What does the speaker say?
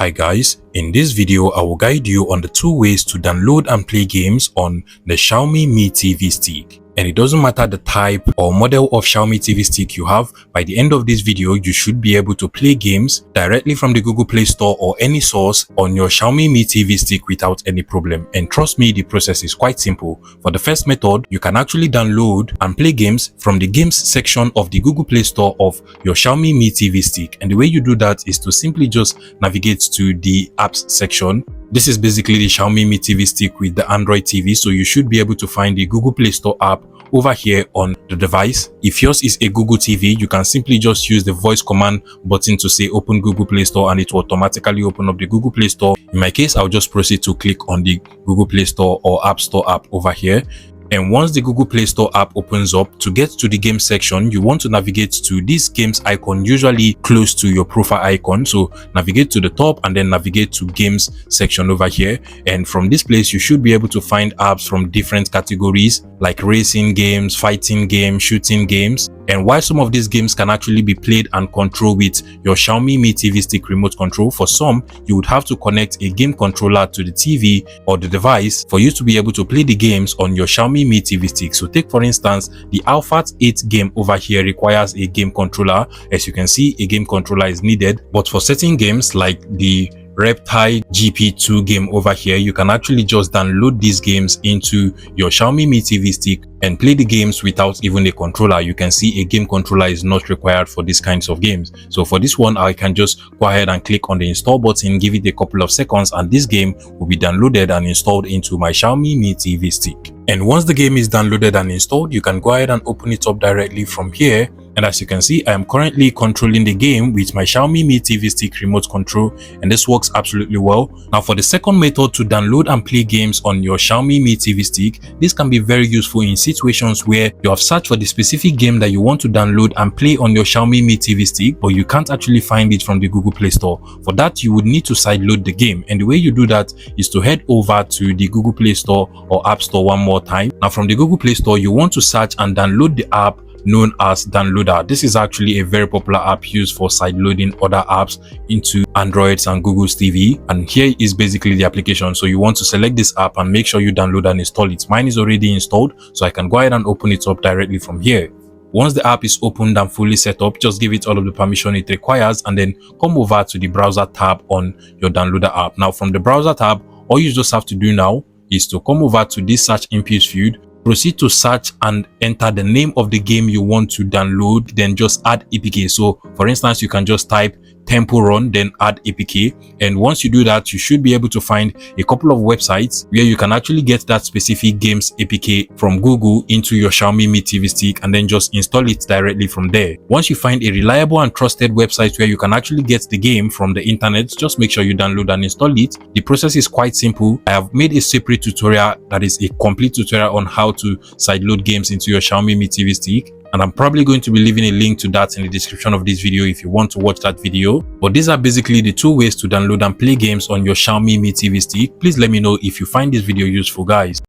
Hi guys, in this video I will guide you on the 2 ways to download and play games on the Xiaomi Mi TV stick. And it doesn't matter the type or model of Xiaomi TV stick you have, by the end of this video you should be able to play games directly from the Google Play Store or any source on your Xiaomi Mi TV stick without any problem. And trust me, the process is quite simple. For the first method, you can actually download and play games from the games section of the Google Play Store of your Xiaomi Mi TV stick. And the way you do that is to simply just navigate to the apps section. This is basically the Xiaomi Mi TV stick with the Android TV, so you should be able to find the Google Play Store app over here on the device. If yours is a Google TV, you can simply just use the voice command button to say open Google Play Store and it will automatically open up the Google Play Store. In my case, I'll just proceed to click on the Google Play Store or App Store app over here. And once the Google Play Store app opens up, to get to the game section, you want to navigate to this games icon, usually close to your profile icon. So navigate to the top and then navigate to games section over here. And from this place, you should be able to find apps from different categories like racing games, fighting games, shooting games. And while some of these games can actually be played and controlled with your Xiaomi Mi TV stick remote control, for some, you would have to connect a game controller to the TV or the device for you to be able to play the games on your Xiaomi Mi TV stick. So take for instance, the Alpha 8 game over here requires a game controller. As you can see, a game controller is needed. But for certain games like the Reptile GP2 game over here, you can actually just download these games into your Xiaomi Mi TV stick and play the games without even a controller. You can see a game controller is not required for these kinds of games. So for this one, I can just go ahead and click on the install button, give it a couple of seconds, and this game will be downloaded and installed into my Xiaomi Mi TV stick. And once the game is downloaded and installed, you can go ahead and open it up directly from here. And as you can see, I am currently controlling the game with my Xiaomi Mi TV stick remote control, and this works absolutely well. Now for the second method to download and play games on your Xiaomi Mi TV stick, this can be very useful in situations where you have searched for the specific game that you want to download and play on your Xiaomi Mi TV stick, but you can't actually find it from the Google Play Store. For that, you would need to sideload the game, and the way you do that is to head over to the Google Play Store or App Store one more time. Now from the Google Play Store, you want to search and download the app known as Downloader. This is actually a very popular app used for sideloading other apps into Androids and Google's TV. And here is basically the application. So you want to select this app and make sure you download and install it. Mine is already installed, so I can go ahead and open it up directly from here. Once the app is opened and fully set up, just give it all of the permission it requires and then come over to the browser tab on your Downloader app. Now from the browser tab, all you just have to do now is to come over to this search input field, proceed to search and enter the name of the game you want to download, then just add APK. So for instance, you can just type Temple Run, then add APK. And once you do that, you should be able to find a couple of websites where you can actually get that specific game's APK from Google into your Xiaomi Mi TV stick and then just install it directly from there. Once you find a reliable and trusted website where you can actually get the game from the internet, just make sure you download and install it. The process is quite simple. I have made a separate tutorial that is a complete tutorial on how to sideload games into your Xiaomi Mi TV stick. And I'm probably going to be leaving a link to that in the description of this video if you want to watch that video. But these are basically the 2 ways to download and play games on your Xiaomi Mi TV stick. Please let me know if you find this video useful, guys.